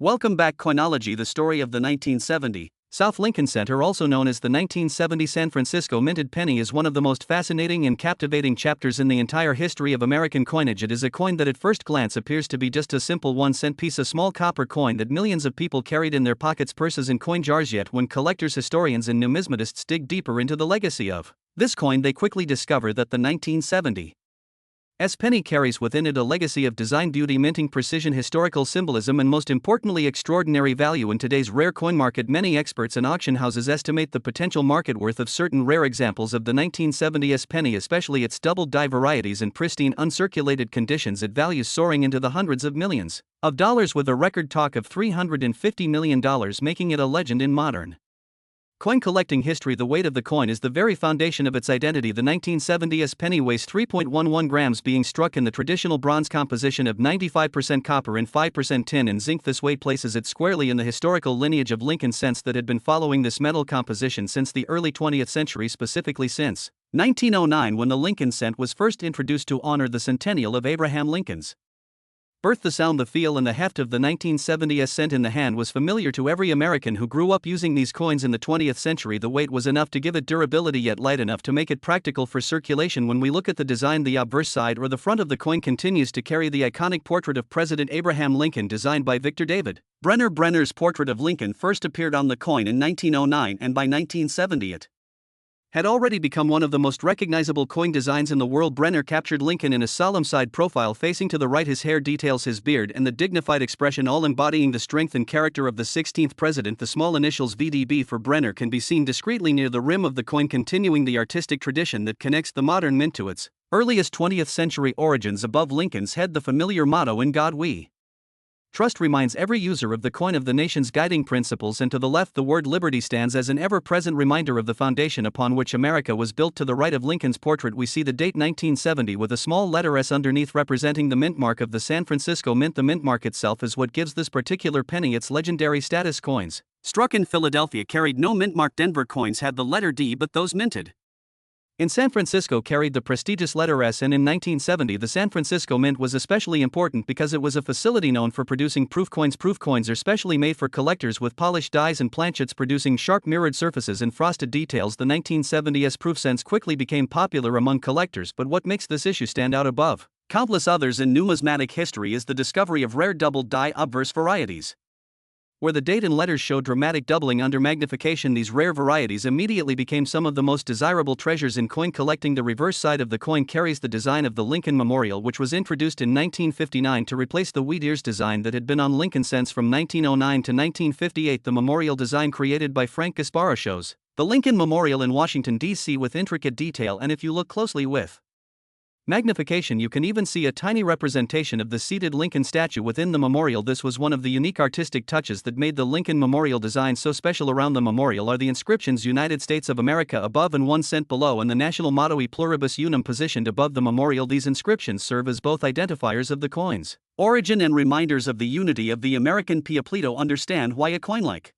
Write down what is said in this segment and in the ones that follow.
Welcome back. Coinology, the story of the 1970 South Lincoln Center, also known as the 1970 San Francisco minted penny, is one of the most fascinating and captivating chapters in the entire history of American coinage. It is a coin that at first glance appears to be just a simple 1-cent piece, a small copper coin that millions of people carried in their pockets, purses, and coin jars. Yet when collectors, historians, and numismatists dig deeper into the legacy of this coin, they quickly discover that the 1970 penny carries within it a legacy of design, beauty, minting precision, historical symbolism, and most importantly, extraordinary value. In today's rare coin market, many experts and auction houses estimate the potential market worth of certain rare examples of the 1970 penny, especially its double die varieties in pristine, uncirculated conditions, at values soaring into the hundreds of millions of dollars, with a record talk of $350 million, making it a legend in modern coin collecting history. The weight of the coin is the very foundation of its identity. The 1970 penny weighs 3.11 grams, being struck in the traditional bronze composition of 95% copper and 5% tin and zinc. This weight places it squarely in the historical lineage of Lincoln cents that had been following this metal composition since the early 20th century, specifically since 1909, when the Lincoln cent was first introduced to honor the centennial of Abraham Lincoln's birth. The sound, the feel, and the heft of the 1970 cent in the hand was familiar to every American who grew up using these coins in the 20th century. The weight was enough to give it durability, yet light enough to make it practical for circulation. When we look at the design, the obverse side or the front of the coin continues to carry the iconic portrait of President Abraham Lincoln, designed by Victor David Brenner. Brenner's portrait of Lincoln first appeared on the coin in 1909, and by 1970 it had already become one of the most recognizable coin designs in the world. Brenner captured Lincoln in a solemn side profile facing to the right, his hair details, his beard, and the dignified expression, all embodying the strength and character of the 16th president. The small initials VDB for Brenner can be seen discreetly near the rim of the coin, continuing the artistic tradition that connects the modern mint to its earliest 20th century origins. Above Lincoln's head, the familiar motto, "In God We Trust," reminds every user of the coin of the nation's guiding principles, and to the left, the word liberty stands as an ever-present reminder of the foundation upon which America was built. To the right of Lincoln's portrait, we see the date 1970 with a small letter S underneath, representing the mint mark of the San Francisco Mint. The mint mark itself is what gives this particular penny its legendary status. Coins struck in Philadelphia carried no mint mark. Denver coins had the letter D, but those minted in San Francisco carried the prestigious letter S, and in 1970 the San Francisco Mint was especially important because it was a facility known for producing proof coins. Proof coins are specially made for collectors, with polished dies and planchets producing sharp mirrored surfaces and frosted details. The 1970 proof cents quickly became popular among collectors, but what makes this issue stand out above countless others in numismatic history is the discovery of rare double die obverse varieties, where the date and letters show dramatic doubling under magnification. These rare varieties immediately became some of the most desirable treasures in coin collecting. The reverse side of the coin carries the design of the Lincoln Memorial, which was introduced in 1959 to replace the wheat ears design that had been on Lincoln cents from 1909 to 1958. The memorial design, created by Frank Gasparo, shows the Lincoln Memorial in Washington, D.C. with intricate detail, and if you look closely with magnification, you can even see a tiny representation of the seated Lincoln statue within the memorial. This was one of the unique artistic touches that made the Lincoln Memorial design so special. Around the memorial are the inscriptions "United States of America" above and "1 cent" below, and the national motto "E pluribus unum" positioned above the memorial. These inscriptions serve as both identifiers of the coin's origin and reminders of the unity of the American people. Understand why a coin like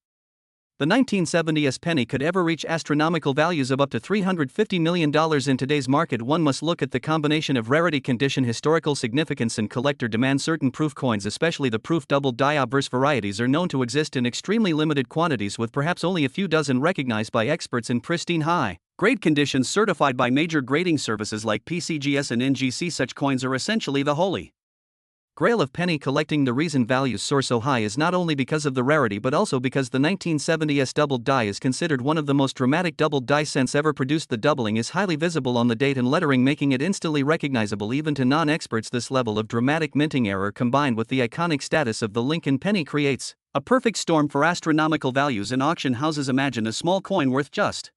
the 1970 penny could ever reach astronomical values of up to $350 million in today's market. One must look at the combination of rarity, condition, historical significance, and collector demand. Certain proof coins, especially the proof double die obverse varieties, are known to exist in extremely limited quantities, with perhaps only a few dozen recognized by experts in pristine high-grade conditions certified by major grading services like PCGS and NGC. Such coins are essentially the holy grail of penny collecting. The reason values soar so high is not only because of the rarity, but also because the 1970 doubled die is considered one of the most dramatic doubled die cents ever produced. The doubling is highly visible on the date and lettering, making it instantly recognizable even to non-experts. This level of dramatic minting error, combined with the iconic status of the Lincoln penny, creates a perfect storm for astronomical values in auction houses. Imagine a small coin worth just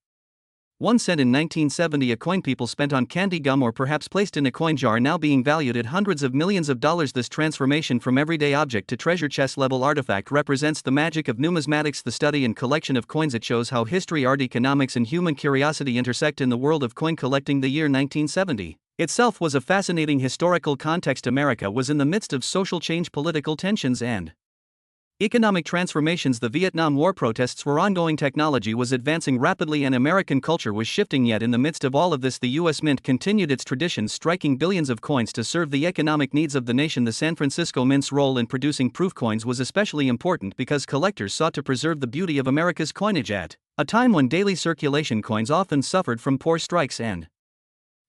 1 cent in 1970, a coin people spent on candy gum or perhaps placed in a coin jar, now being valued at hundreds of millions of dollars. This transformation from everyday object to treasure chest level artifact represents the magic of numismatics, the study and collection of coins. It shows how history, art, economics, and human curiosity intersect in the world of coin collecting. The year 1970 itself was a fascinating historical context. America was in the midst of social change, political tensions, and Economic transformations. The Vietnam War protests were ongoing, technology was advancing rapidly, and American culture was shifting. Yet in the midst of all of this, the U.S. Mint continued its traditions, striking billions of coins to serve the economic needs of the nation. The San Francisco Mint's role in producing proof coins was especially important because collectors sought to preserve the beauty of America's coinage at a time when daily circulation coins often suffered from poor strikes and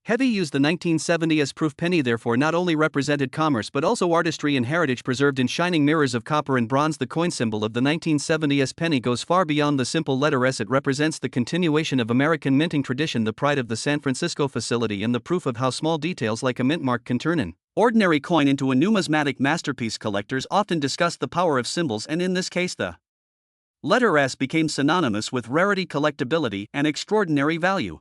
heavy use. The 1970s proof penny therefore not only represented commerce but also artistry and heritage, preserved in shining mirrors of copper and bronze. The coin symbol of the 1970s penny goes far beyond the simple letter S. It represents the continuation of American minting tradition, the pride of the San Francisco facility, and the proof of how small details like a mint mark can turn an ordinary coin into a numismatic masterpiece. Collectors often discuss the power of symbols, and in this case the letter S became synonymous with rarity, collectability, and extraordinary value.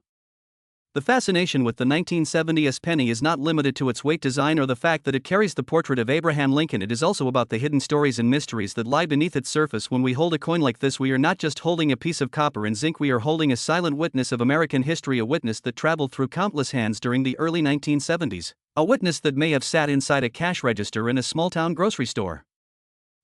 The fascination with the 1970s penny is not limited to its weight, design, or the fact that it carries the portrait of Abraham Lincoln. It is also about the hidden stories and mysteries that lie beneath its surface. When we hold a coin like this, we are not just holding a piece of copper and zinc, we are holding a silent witness of American history, a witness that traveled through countless hands during the early 1970s, a witness that may have sat inside a cash register in a small-town grocery store,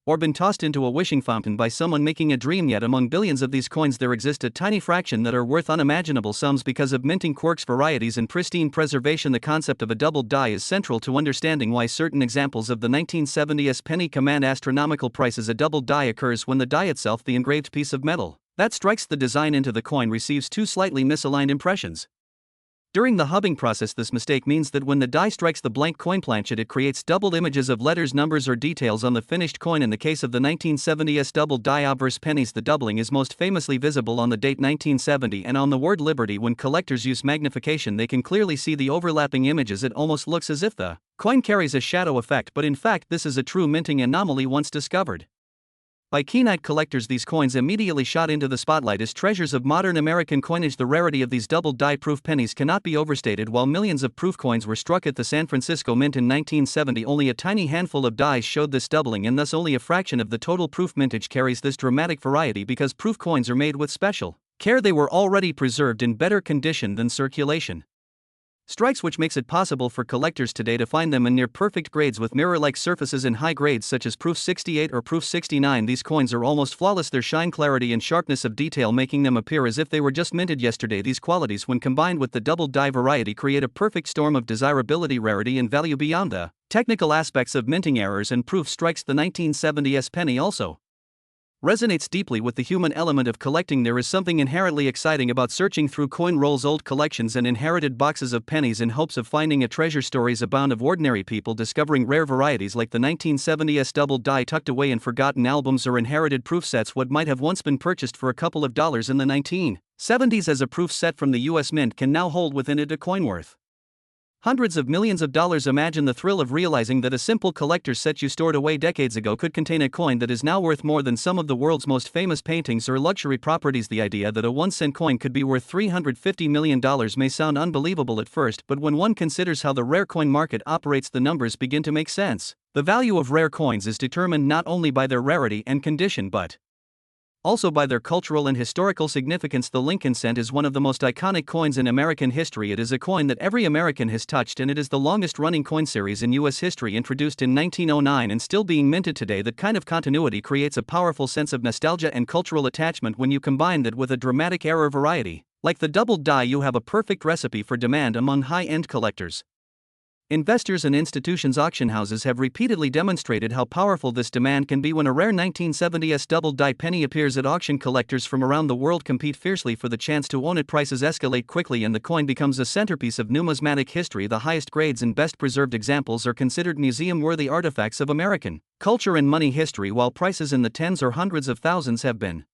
or been tossed into a wishing fountain by someone making a dream. Yet among billions of these coins there exist a tiny fraction that are worth unimaginable sums because of minting quirks, varieties, and pristine preservation. The concept of a doubled die is central to understanding why certain examples of the 1970s penny command astronomical prices. A doubled die occurs when the die itself, the engraved piece of metal that strikes the design into the coin, receives two slightly misaligned impressions. During the hubbing process, this mistake means that when the die strikes the blank coin planchet, it creates doubled images of letters, numbers, or details on the finished coin. In the case of the 1970s doubled die obverse pennies, the doubling is most famously visible on the date 1970 and on the word liberty. When collectors use magnification, they can clearly see the overlapping images. It almost looks as if the coin carries a shadow effect, but in fact this is a true minting anomaly once discovered by keen-eyed collectors. These coins immediately shot into the spotlight as treasures of modern American coinage. The rarity of these double die proof pennies cannot be overstated. While millions of proof coins were struck at the San Francisco Mint in 1970, only a tiny handful of dies showed this doubling, and thus only a fraction of the total proof mintage carries this dramatic variety. Because proof coins are made with special care, they were already preserved in better condition than circulation strikes, which makes it possible for collectors today to find them in near perfect grades with mirror-like surfaces in high grades such as proof 68 or proof 69. These coins are almost flawless, their shine, clarity, and sharpness of detail making them appear as if they were just minted yesterday. These qualities, when combined with the double die variety, create a perfect storm of desirability, rarity, and value. Beyond the technical aspects of minting errors and proof strikes, the 1970s penny also resonates deeply with the human element of collecting. There is something inherently exciting about searching through coin rolls, old collections, and inherited boxes of pennies in hopes of finding a treasure. Stories abound of ordinary people discovering rare varieties like the 1970s double die tucked away in forgotten albums or inherited proof sets. What might have once been purchased for a couple of dollars in the 1970s as a proof set from the U.S. Mint can now hold within it a coin worth hundreds of millions of dollars. Imagine the thrill of realizing that a simple collector's set you stored away decades ago could contain a coin that is now worth more than some of the world's most famous paintings or luxury properties. The idea that a 1-cent coin could be worth $350 million may sound unbelievable at first, but when one considers how the rare coin market operates, the numbers begin to make sense. The value of rare coins is determined not only by their rarity and condition but also by their cultural and historical significance. The Lincoln cent is one of the most iconic coins in American history. It is a coin that every American has touched, and it is the longest-running coin series in U.S. history, introduced in 1909 and still being minted today. That kind of continuity creates a powerful sense of nostalgia and cultural attachment. When you combine that with a dramatic error variety like the doubled die, you have a perfect recipe for demand among high-end collectors. Investors and institutions. Auction houses have repeatedly demonstrated how powerful this demand can be. When a rare 1970s double die penny appears at auction, collectors from around the world compete fiercely for the chance to own it. Prices escalate quickly and the coin becomes a centerpiece of numismatic history. The highest grades and best preserved examples are considered museum-worthy artifacts of American culture and money history, while prices in the tens or hundreds of thousands have been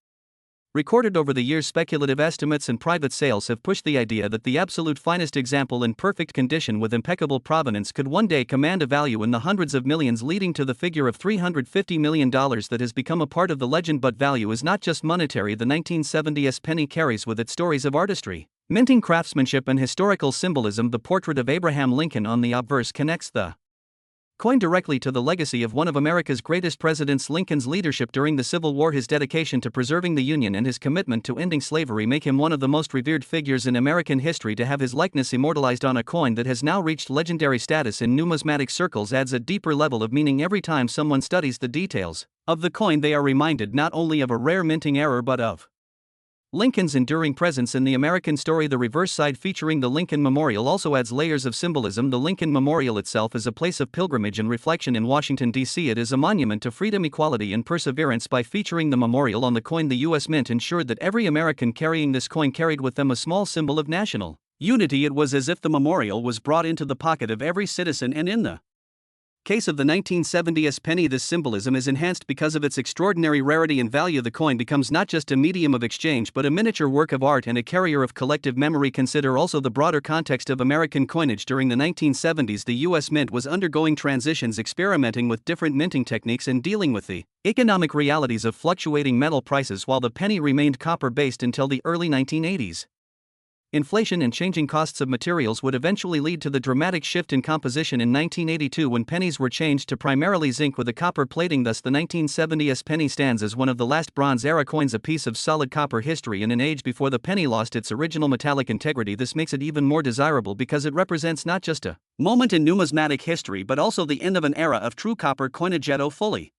recorded over the years. Speculative estimates and private sales have pushed the idea that the absolute finest example in perfect condition with impeccable provenance could one day command a value in the hundreds of millions, leading to the figure of $350 million that has become a part of the legend. But value is not just monetary. The 1970s penny carries with it stories of artistry, minting, craftsmanship, and historical symbolism. The portrait of Abraham Lincoln on the obverse connects the coin directly to the legacy of one of America's greatest presidents. Lincoln's leadership during the Civil War, his dedication to preserving the Union, and his commitment to ending slavery make him one of the most revered figures in American history. To have his likeness immortalized on a coin that has now reached legendary status in numismatic circles adds a deeper level of meaning every time someone studies the details of the coin, they are reminded not only of a rare minting error but of Lincoln's enduring presence in the American story. The reverse side, featuring the Lincoln Memorial, also adds layers of symbolism. The Lincoln Memorial itself is a place of pilgrimage and reflection in Washington, D.C. It is a monument to freedom, equality, and perseverance. By featuring the memorial on the coin, the U.S. Mint ensured that every American carrying this coin carried with them a small symbol of national unity. It was as if the memorial was brought into the pocket of every citizen, and in the case of the 1970s penny, this symbolism is enhanced because of its extraordinary rarity and value. The coin becomes not just a medium of exchange but a miniature work of art and a carrier of collective memory. Consider also the broader context of American coinage. During the 1970s, the U.S. Mint was undergoing transitions, experimenting with different minting techniques and dealing with the economic realities of fluctuating metal prices, while the penny remained copper-based until the early 1980s. Inflation and changing costs of materials would eventually lead to the dramatic shift in composition in 1982, when pennies were changed to primarily zinc with a copper plating. Thus, the 1970s penny stands as one of the last Bronze-era coins, a piece of solid copper history in an age before the penny lost its original metallic integrity. This makes it even more desirable because it represents not just a moment in numismatic history but also the end of an era of true copper coinage. To fully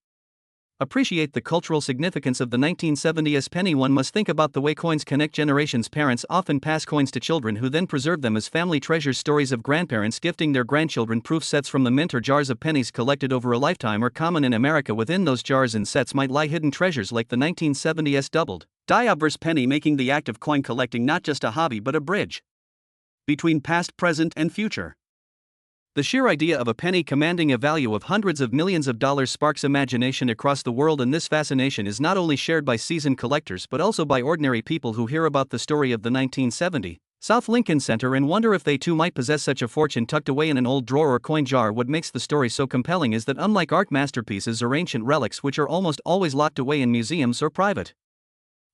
appreciate the cultural significance of the 1970s penny, one must think about the way coins connect generations. Parents often pass coins to children who then preserve them as family treasures. Stories of grandparents gifting their grandchildren proof sets from the mint or jars of pennies collected over a lifetime are common in America. Within those jars and sets might lie hidden treasures like the 1970s doubled die obverse penny, making the act of coin collecting not just a hobby but a bridge between past, present, and future. The sheer idea of a penny commanding a value of hundreds of millions of dollars sparks imagination across the world, and this fascination is not only shared by seasoned collectors but also by ordinary people who hear about the story of the 1970 South Lincoln Center and wonder if they too might possess such a fortune tucked away in an old drawer or coin jar. What makes the story so compelling is that, unlike art masterpieces or ancient relics, which are almost always locked away in museums or private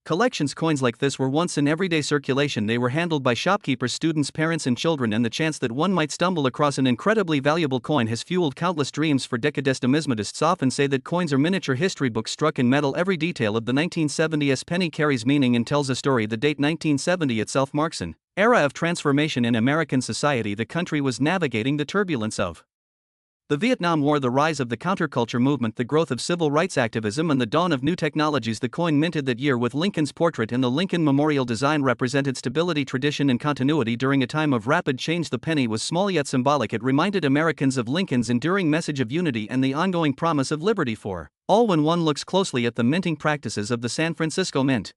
collections, coins like this were once in everyday circulation. They were handled by shopkeepers, students, parents, and children, and the chance that one might stumble across an incredibly valuable coin has fueled countless dreams for decades. Numismatics often say that coins are miniature history books struck in metal. Every detail of the 1970s penny carries meaning and tells a story. The date 1970 itself marks an era of transformation in American society. The country was navigating the turbulence of the Vietnam War, the rise of the counterculture movement, the growth of civil rights activism, and the dawn of new technologies. The coin minted that year with Lincoln's portrait in the Lincoln Memorial design represented stability, tradition, and continuity during a time of rapid change. The penny was small yet symbolic. It reminded Americans of Lincoln's enduring message of unity and the ongoing promise of liberty for all. When one looks closely at the minting practices of the San Francisco Mint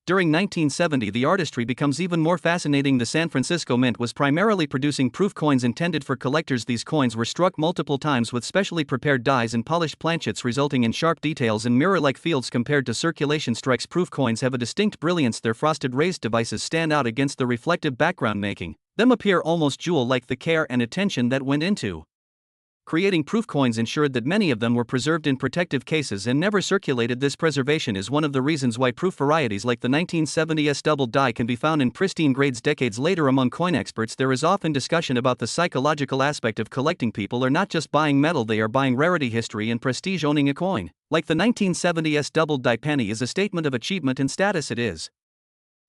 during 1970, the artistry becomes even more fascinating. The San Francisco Mint was primarily producing proof coins intended for collectors. These coins were struck multiple times with specially prepared dies and polished planchets, resulting in sharp details and mirror-like fields. Compared to circulation strikes, proof coins have a distinct brilliance. Their frosted raised devices stand out against the reflective background, making them appear almost jewel-like. The care and attention that went into creating proof coins ensured that many of them were preserved in protective cases and never circulated. This preservation is one of the reasons why proof varieties like the 1970s double die can be found in pristine grades decades later. Among coin experts, there is often discussion about the psychological aspect of collecting. People are not just buying metal, they are buying rarity, history, and prestige. Owning a coin like the 1970s double die penny is a statement of achievement and status. It is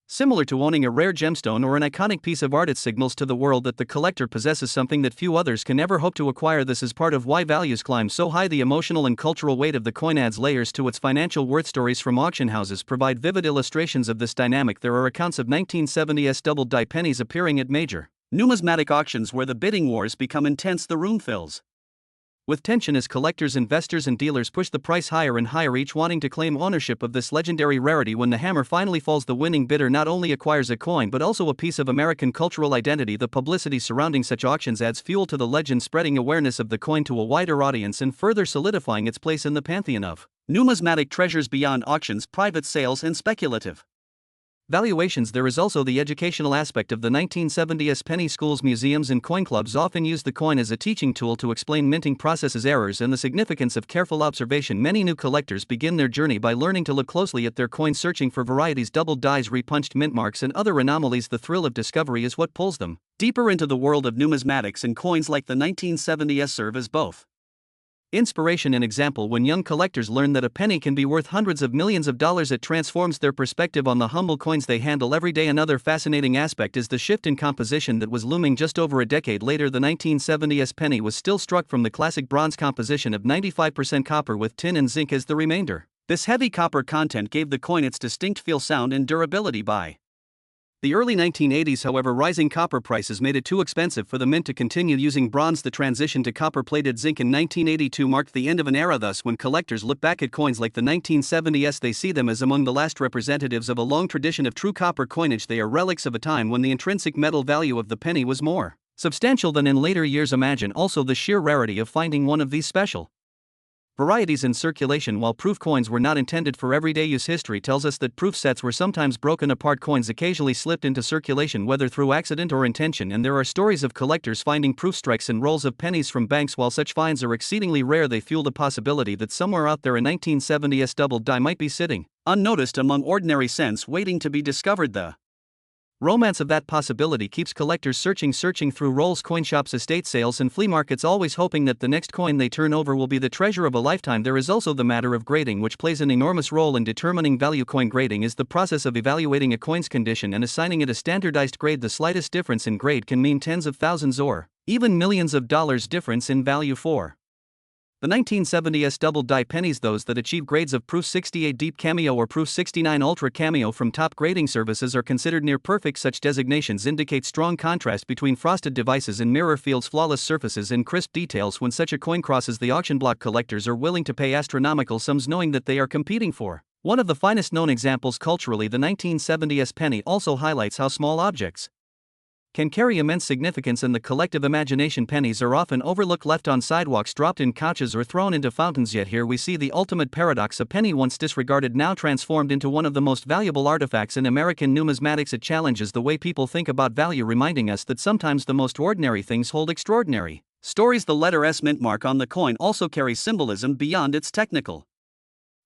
similar to owning a rare gemstone or an iconic piece of art. It signals to the world that the collector possesses something that few others can ever hope to acquire. This is part of why values climb so high. The emotional and cultural weight of the coin adds layers to its financial worth. Stories from auction houses provide vivid illustrations of this dynamic. There are accounts of 1970s double die pennies appearing at major numismatic auctions where the bidding wars become intense. The room fills with tension as collectors, investors, and dealers push the price higher and higher, each wanting to claim ownership of this legendary rarity. When the hammer finally falls, the winning bidder not only acquires a coin but also a piece of American cultural identity. The publicity surrounding such auctions adds fuel to the legend, spreading awareness of the coin to a wider audience and further solidifying its place in the pantheon of numismatic treasures. Beyond auctions, private sales, and speculative valuations, there is also the educational aspect of the 1970s penny. Schools, museums, and coin clubs often use the coin as a teaching tool to explain minting processes, errors, and the significance of careful observation. Many new collectors begin their journey by learning to look closely at their coins, searching for varieties, double dies, repunched mint marks, and other anomalies. The thrill of discovery is what pulls them deeper into the world of numismatics, and coins like the 1970s serve as both Inspiration and example. When young collectors learn that a penny can be worth hundreds of millions of dollars, it transforms their perspective on the humble coins they handle every day. Another fascinating aspect is the shift in composition that was looming just over a decade later. The 1970s penny was still struck from the classic bronze composition of 95% copper with tin and zinc as the remainder. This heavy copper content gave the coin its distinct feel, sound, and durability. By the early 1980s, however, rising copper prices made it too expensive for the mint to continue using bronze. The transition to copper-plated zinc in 1982 marked the end of an era. Thus, when collectors look back at coins like the 1970s, they see them as among the last representatives of a long tradition of true copper coinage. They are relics of a time when the intrinsic metal value of the penny was more substantial than in later years. Imagine also the sheer rarity of finding one of these special varieties in circulation. While proof coins were not intended for everyday use, history tells us that proof sets were sometimes broken apart. Coins occasionally slipped into circulation, whether through accident or intention, and there are stories of collectors finding proof strikes and rolls of pennies from banks. While such finds are exceedingly rare, they fuel the possibility that somewhere out there a 1970s double die might be sitting unnoticed among ordinary cents, waiting to be discovered. The romance of that possibility keeps collectors searching through rolls, coin shops, estate sales, and flea markets, always hoping that the next coin they turn over will be the treasure of a lifetime. There is also the matter of grading, which plays an enormous role in determining value. Coin grading is the process of evaluating a coin's condition and assigning it a standardized grade. The slightest difference in grade can mean tens of thousands or even millions of dollars difference in value. For the 1970s double die pennies, those that achieve grades of Proof 68 Deep Cameo or Proof 69 Ultra Cameo from top grading services are considered near perfect. Such designations indicate strong contrast between frosted devices and mirror fields, flawless surfaces, and crisp details. When such a coin crosses the auction block, collectors are willing to pay astronomical sums knowing that they are competing for one of the finest known examples culturally. The 1970s penny also highlights how small objects can carry immense significance in the collective imagination. Pennies are often overlooked, left on sidewalks, dropped in couches, or thrown into fountains. Yet here we see the ultimate paradox: a penny once disregarded, now transformed into one of the most valuable artifacts in American numismatics. It challenges the way people think about value, reminding us that sometimes the most ordinary things hold extraordinary stories. The letter S mint mark on the coin also carries symbolism beyond its technical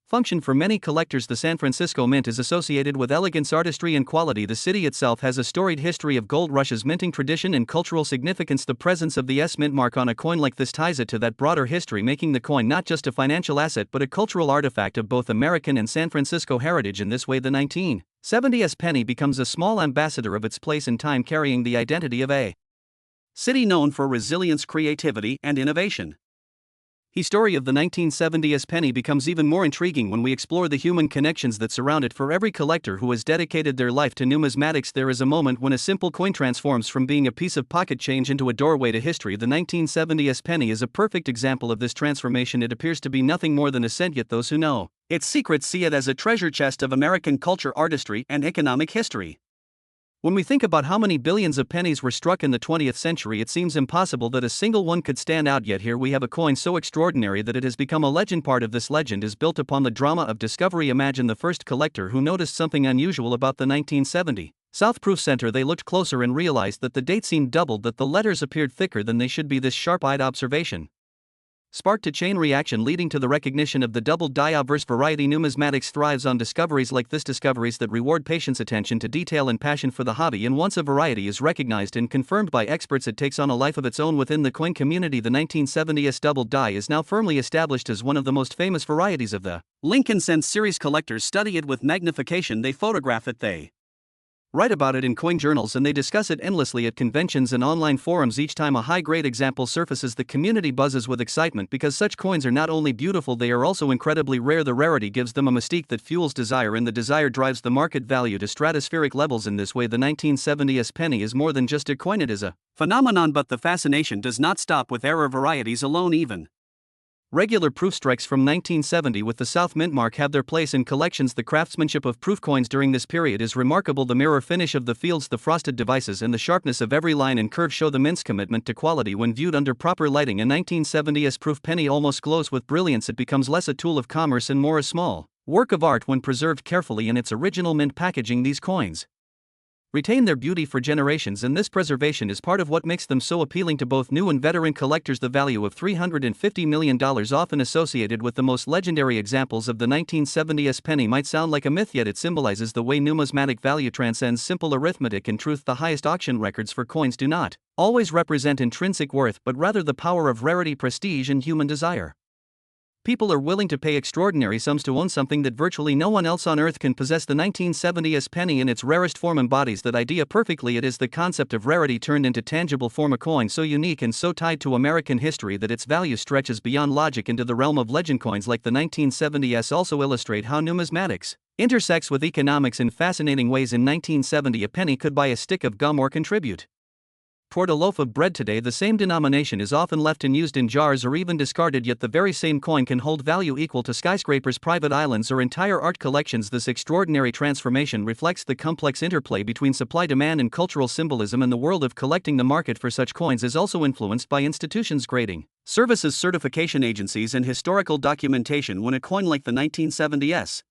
function. For many collectors, the San Francisco Mint is associated with elegance, artistry, and quality. The city itself has a storied history of gold rushes, minting tradition, and cultural significance. The presence of the S mint mark on a coin like this ties it to that broader history, making the coin not just a financial asset but a cultural artifact of both American and San Francisco heritage. In this way, the 1970s penny becomes a small ambassador of its place in time, carrying the identity of a city known for resilience, creativity, and innovation. The story of the 1970s penny becomes even more intriguing when we explore the human connections that surround it. For every collector who has dedicated their life to numismatics, there is a moment when a simple coin transforms from being a piece of pocket change into a doorway to history. The 1970s penny is a perfect example of this transformation. It appears to be nothing more than a cent, yet those who know its secrets see it as a treasure chest of American culture, artistry, and economic history. When we think about how many billions of pennies were struck in the 20th century, it seems impossible that a single one could stand out. Yet here we have a coin so extraordinary that it has become a legend. Part of this legend is built upon the drama of discovery. Imagine the first collector who noticed something unusual about the 1970 South Proof Center. They looked closer and realized that the date seemed doubled, that the letters appeared thicker than they should be. This sharp-eyed observation sparked a chain reaction, leading to the recognition of the double die obverse variety. Numismatics thrives on discoveries like this, discoveries that reward patience, attention to detail, and passion for the hobby. And once a variety is recognized and confirmed by experts, it takes on a life of its own within the coin community. The 1970s double die is now firmly established as one of the most famous varieties of the Lincoln Cent series. Collectors study it with magnification, they photograph it, they write about it in coin journals, and they discuss it endlessly at conventions and online forums. Each time a high-grade example surfaces, the community buzzes with excitement because such coins are not only beautiful, they are also incredibly rare. The rarity gives them a mystique that fuels desire, and the desire drives the market value to stratospheric levels. In this way, the 1970s penny is more than just a coin, it is a phenomenon. But the fascination does not stop with rare varieties alone. Even regular proof strikes from 1970 with the South Mint mark have their place in collections. The craftsmanship of proof coins during this period is remarkable. The mirror finish of the fields, the frosted devices, and the sharpness of every line and curve show the mint's commitment to quality when viewed under proper lighting. A 1970s proof penny almost glows with brilliance. It becomes less a tool of commerce and more a small work of art when preserved carefully in its original mint packaging. These coins retain their beauty for generations, and this preservation is part of what makes them so appealing to both new and veteran collectors. The value of $350 million, often associated with the most legendary examples of the 1970s penny, might sound like a myth, yet it symbolizes the way numismatic value transcends simple arithmetic. In truth, the highest auction records for coins do not always represent intrinsic worth, but rather the power of rarity, prestige, and human desire. People are willing to pay extraordinary sums to own something that virtually no one else on earth can possess. The 1970s penny in its rarest form embodies that idea perfectly. It is the concept of rarity turned into tangible form, a coin so unique and so tied to American history that its value stretches beyond logic into the realm of legend. Coins like the 1970s also illustrate how numismatics intersects with economics in fascinating ways. In 1970, a penny could buy a stick of gum or contribute toward a loaf of bread. Today, the same denomination is often left and used in jars or even discarded, yet the very same coin can hold value equal to skyscrapers, private islands, or entire art collections. This extraordinary transformation reflects the complex interplay between supply, demand, and cultural symbolism in the world of collecting. The market for such coins is also influenced by institutions, grading services, certification agencies, and historical documentation. When a coin like the 1970s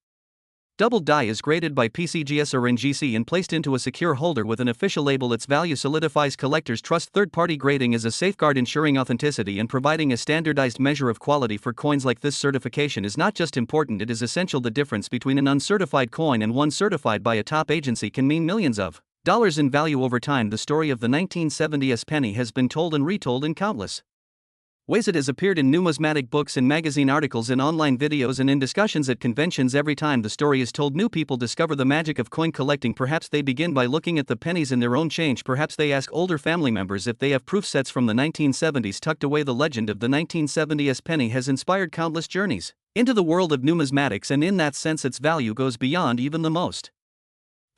double die is graded by PCGS or NGC and placed into a secure holder with an official label, its value solidifies collectors' trust. Third-party grading is a safeguard ensuring authenticity and providing a standardized measure of quality for coins like this. Certification is not just important, it is essential. The difference between an uncertified coin and one certified by a top agency can mean millions of dollars in value over time. The story of the 1970s penny has been told and retold in countless ways. It has appeared in numismatic books and magazine articles, in online videos, and in discussions at conventions. Every time the story is told, new people discover the magic of coin collecting. Perhaps they begin by looking at the pennies in their own change. Perhaps they ask older family members if they have proof sets from the 1970s tucked away. The legend of the 1970s penny has inspired countless journeys into the world of numismatics, and in that sense its value goes beyond even the most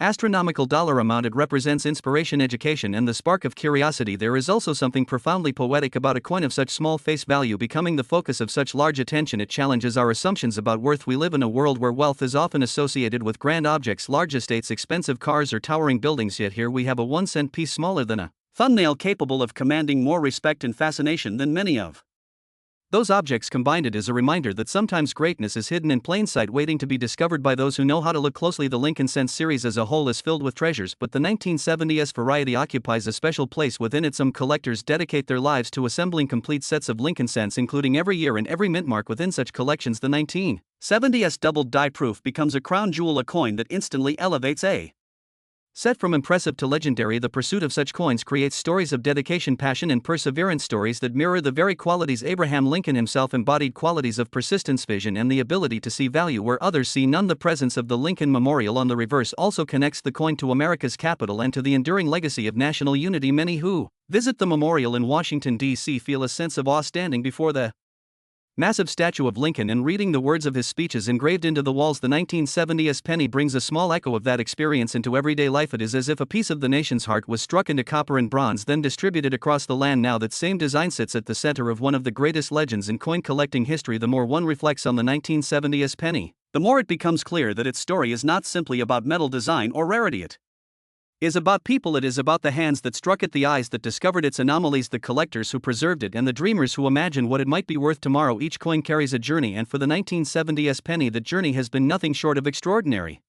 astronomical dollar amount. It represents inspiration, education, and the spark of curiosity. There is also something profoundly poetic about a coin of such small face value becoming the focus of such large attention. It challenges our assumptions about worth. We live in a world where wealth is often associated with grand objects, large estates, expensive cars, or towering buildings, yet here we have a 1-cent piece smaller than a thumbnail capable of commanding more respect and fascination than many of those objects combined. It is a reminder that sometimes greatness is hidden in plain sight, waiting to be discovered by those who know how to look closely. The Lincoln Cents series as a whole is filled with treasures, but the 1970s variety occupies a special place within it. Some collectors dedicate their lives to assembling complete sets of Lincoln Cents, including every year and every mint mark within such collections. The 1970s double die proof becomes a crown jewel, a coin that instantly elevates a set from impressive to legendary. The pursuit of such coins creates stories of dedication, passion, and perseverance, stories that mirror the very qualities Abraham Lincoln himself embodied, qualities of persistence, vision, and the ability to see value where others see none. The presence of the Lincoln Memorial on the reverse also connects the coin to America's capital and to the enduring legacy of national unity. Many who visit the memorial in Washington, D.C. feel a sense of awe standing before the massive statue of Lincoln and reading the words of his speeches engraved into the walls. The 1970s penny brings a small echo of that experience into everyday life. It is as if a piece of the nation's heart was struck into copper and bronze, then distributed across the land. Now that same design sits at the center of one of the greatest legends in coin collecting history. The more one reflects on the 1970s penny, the more it becomes clear that its story is not simply about metal design or rarity. It is about people. It is about the hands that struck it, the eyes that discovered its anomalies, the collectors who preserved it, and the dreamers who imagine what it might be worth tomorrow. Each coin carries a journey, and for the 1970s penny, that journey has been nothing short of extraordinary.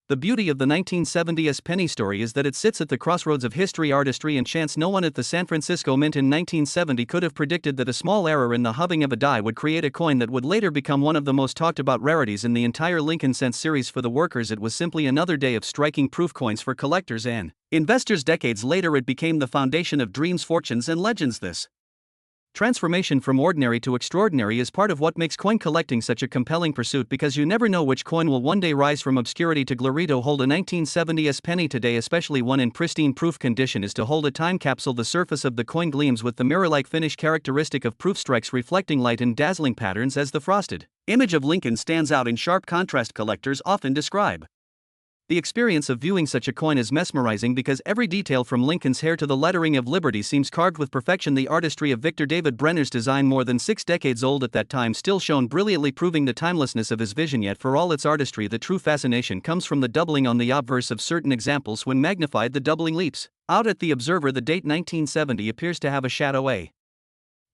The beauty of the 1970s penny story is that it sits at the crossroads of history, artistry, and chance. No one at the San Francisco Mint in 1970 could have predicted that a small error in the hubbing of a die would create a coin that would later become one of the most talked about rarities in the entire Lincoln Cents series. For the workers, it was simply another day of striking proof. Coins for collectors and investors, decades later, it became the foundation of dreams, fortunes, and legends. This transformation from ordinary to extraordinary is part of what makes coin collecting such a compelling pursuit, because you never know which coin will one day rise from obscurity to glory. To hold a 1970s penny today, especially one in pristine proof condition, is to hold a time capsule. The surface of the coin gleams with the mirror-like finish characteristic of proof strikes, reflecting light in dazzling patterns as the frosted image of Lincoln stands out in sharp contrast. Collectors often describe the experience of viewing such a coin as mesmerizing because every detail from Lincoln's hair to the lettering of Liberty seems carved with perfection. The artistry of Victor David Brenner's design, more than 6 decades old at that time, still shone brilliantly, proving the timelessness of his vision. Yet for all its artistry, the true fascination comes from the doubling on the obverse of certain examples. When magnified, the doubling leaps out at the observer. The date 1970 appears to have a shadow, a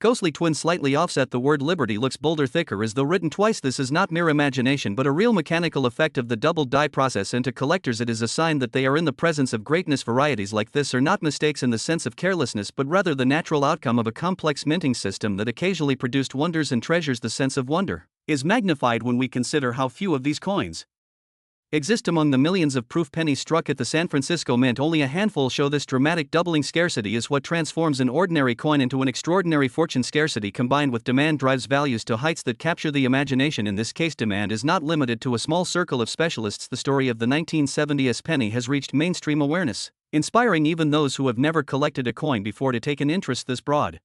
ghostly twin slightly offset. The word liberty looks bolder, thicker, as though written twice. This is not mere imagination but a real mechanical effect of the double die process, and to collectors it is a sign that they are in the presence of greatness. Varieties like this are not mistakes in the sense of carelessness, but rather the natural outcome of a complex minting system that occasionally produced wonders and treasures. The sense of wonder is magnified when we consider how few of these coins exist among the millions of proof pennies struck at the San Francisco Mint. Only a handful show this dramatic doubling. Scarcity is what transforms an ordinary coin into an extraordinary fortune. Scarcity combined with demand drives values to heights that capture the imagination. In this case, demand is not limited to a small circle of specialists. The story of the 1970s penny has reached mainstream awareness, inspiring even those who have never collected a coin before to take an interest this broad.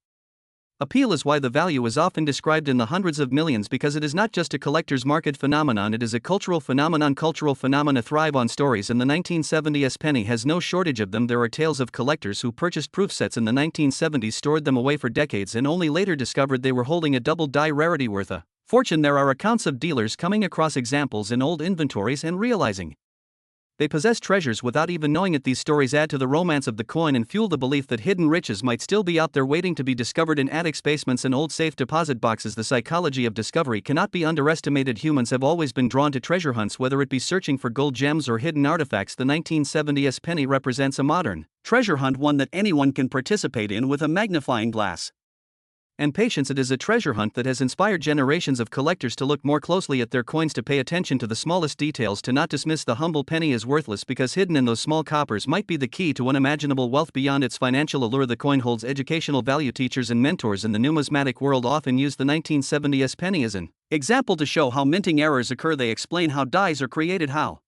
Appeal is why the value is often described in the hundreds of millions, because it is not just a collector's market phenomenon, it is a cultural phenomenon. Cultural phenomena thrive on stories, and the 1970s penny has no shortage of them. There are tales of collectors who purchased proof sets in the 1970s, stored them away for decades, and only later discovered they were holding a double die rarity worth a fortune. There are accounts of dealers coming across examples in old inventories and realizing they possess treasures without even knowing it. These stories add to the romance of the coin and fuel the belief that hidden riches might still be out there waiting to be discovered in attics, basements, and old safe deposit boxes. The psychology of discovery cannot be underestimated. Humans have always been drawn to treasure hunts, whether it be searching for gold, gems, or hidden artifacts. The 1970s penny represents a modern treasure hunt, one that anyone can participate in with a magnifying glass and patience. It is a treasure hunt that has inspired generations of collectors to look more closely at their coins, to pay attention to the smallest details, to not dismiss the humble penny as worthless, because hidden in those small coppers might be the key to unimaginable wealth. Beyond its financial allure, the coin holds educational value. Teachers and mentors in the numismatic world often use the 1970s penny as an example to show how minting errors occur. They explain how dies are created, how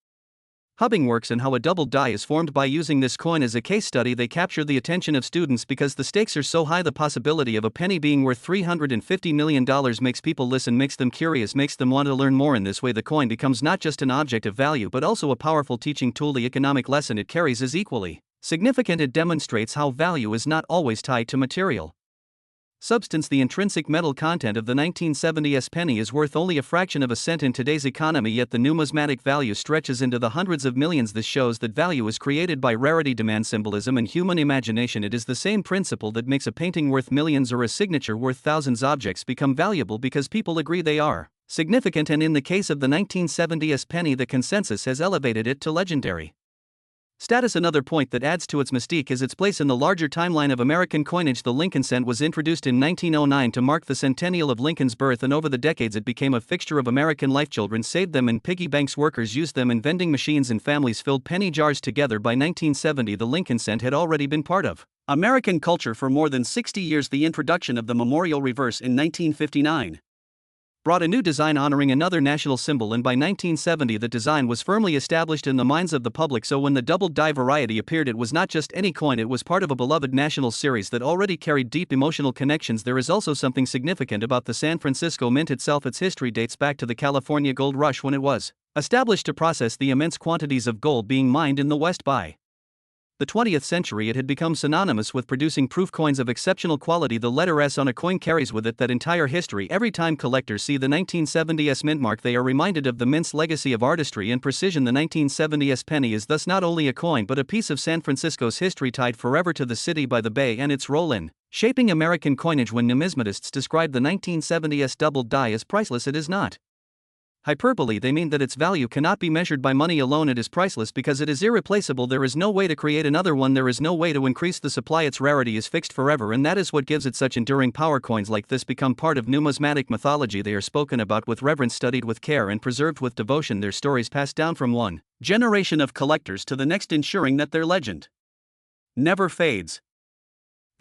hubbing works, and how a double die is formed. By using this coin as a case study, they capture the attention of students because the stakes are so high. The possibility of a penny being worth $350 million makes people listen, makes them curious, makes them want to learn more. In this way, the coin becomes not just an object of value but also a powerful teaching tool. The economic lesson it carries is equally significant. It demonstrates how value is not always tied to material substance. The intrinsic metal content of the 1970s penny is worth only a fraction of a cent in today's economy, yet the numismatic value stretches into the hundreds of millions. This shows that value is created by rarity, demand, symbolism, and human imagination. It is the same principle that makes a painting worth millions or a signature worth thousands. Objects become valuable because people agree they are significant, and in the case of the 1970s penny, the consensus has elevated it to legendary status. Another point that adds to its mystique is its place in the larger timeline of American coinage. The Lincoln cent was introduced in 1909 to mark the centennial of Lincoln's birth, and over the decades it became a fixture of American life. Children saved them in piggy banks, workers used them in vending machines, and families filled penny jars together. By 1970, the Lincoln cent had already been part of American culture for more than 60 years. The introduction of the memorial reverse in 1959 brought a new design honoring another national symbol, and by 1970 the design was firmly established in the minds of the public. So when the double die variety appeared, it was not just any coin, it was part of a beloved national series that already carried deep emotional connections. There is also something significant about the San Francisco Mint itself. Its history dates back to the California Gold Rush, when it was established to process the immense quantities of gold being mined in the West. By the 20th century, it had become synonymous with producing proof coins of exceptional quality. The letter S on a coin carries with it that entire history. Every time collectors see the 1970s mint mark, they are reminded of the mint's legacy of artistry and precision. The 1970s penny is thus not only a coin but a piece of San Francisco's history, tied forever to the city by the bay and its role in shaping American coinage. When numismatists describe the 1970s double die as priceless, it is not hyperbole. They mean that its value cannot be measured by money alone. It is priceless because it is irreplaceable. There is no way to create another one. There is no way to increase the supply. Its rarity is fixed forever, and that is what gives it such enduring power. Coins like this become part of numismatic mythology. They are spoken about with reverence, studied with care, and preserved with devotion. Their stories passed down from one generation of collectors to the next, ensuring that their legend never fades.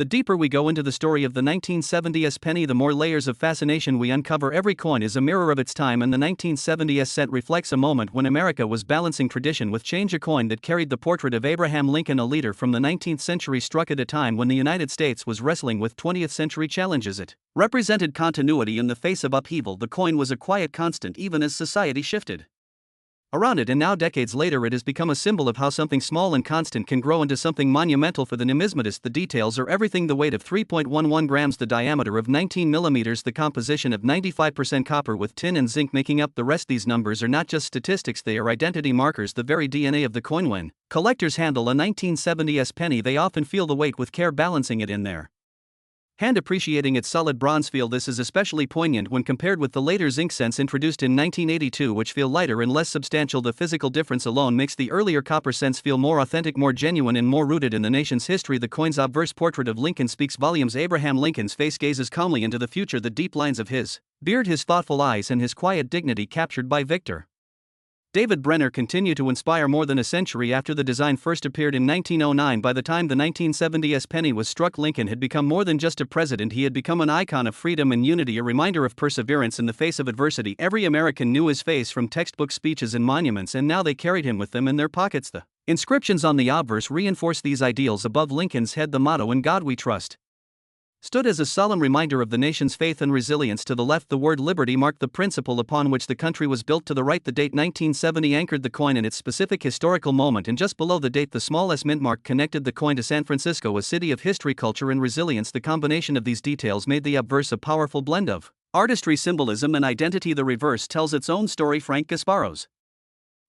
The deeper we go into the story of the 1970s penny, the more layers of fascination we uncover. Every coin is a mirror of its time, and the 1970s cent reflects a moment when America was balancing tradition with change. A coin that carried the portrait of Abraham Lincoln, a leader from the 19th century, struck at a time when the United States was wrestling with 20th century challenges. It represented continuity in the face of upheaval. The coin was a quiet constant even as society shifted around it, and now decades later it has become a symbol of how something small and constant can grow into something monumental. For the numismatist, the details are everything. The weight of 3.11 grams, the diameter of 19 millimeters, the composition of 95% copper with tin and zinc making up the rest. These numbers are not just statistics, they are identity markers, the very DNA of the coin. When collectors handle a 1970s penny, they often feel the weight with care, balancing it in their hand, appreciating its solid bronze feel. This is especially poignant when compared with the later zinc cents introduced in 1982, which feel lighter and less substantial. The physical difference alone makes the earlier copper cents feel more authentic, more genuine, and more rooted in the nation's history. The coin's obverse portrait of Lincoln speaks volumes. Abraham Lincoln's face gazes calmly into the future, the deep lines of his beard, his thoughtful eyes, and his quiet dignity captured by Victor David Brenner continued to inspire more than a century after the design first appeared in 1909. By the time the 1970s penny was struck, Lincoln had become more than just a president. He had become an icon of freedom and unity, a reminder of perseverance in the face of adversity. Every American knew his face from textbook speeches and monuments, and now they carried him with them in their pockets. The inscriptions on the obverse reinforced these ideals. Above Lincoln's head, the motto, "In God We Trust," stood as a solemn reminder of the nation's faith and resilience. To the left, the word liberty marked the principle upon which the country was built. To the right, the date 1970 anchored the coin in its specific historical moment, and just below the date, the small S mint mark connected the coin to San Francisco, a city of history, culture, and resilience. The combination of these details made the obverse a powerful blend of artistry, symbolism, and identity. The reverse tells its own story. Frank Gasparo's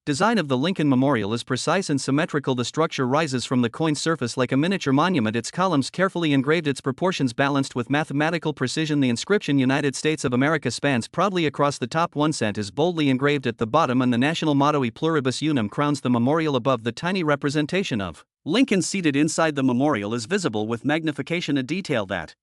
design of the Lincoln Memorial is precise and symmetrical. The structure rises from the coin's surface like a miniature monument, its columns carefully engraved, its proportions balanced with mathematical precision. The inscription "United States of America" spans proudly across the top. 1 cent is boldly engraved at the bottom, and the national motto "E Pluribus Unum" crowns the memorial above. The tiny representation of Lincoln seated inside the memorial is visible with magnification, a detail that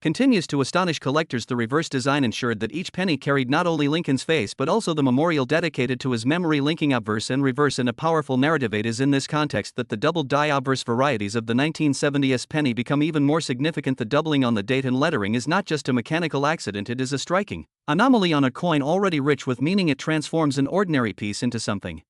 continues to astonish collectors. The reverse design ensured that each penny carried not only Lincoln's face but also the memorial dedicated to his memory, linking obverse and reverse in a powerful narrative. It is in this context that the double die obverse varieties of the 1970s penny become even more significant. The doubling on the date and lettering is not just a mechanical accident, it is a striking anomaly on a coin already rich with meaning. It transforms an ordinary piece into something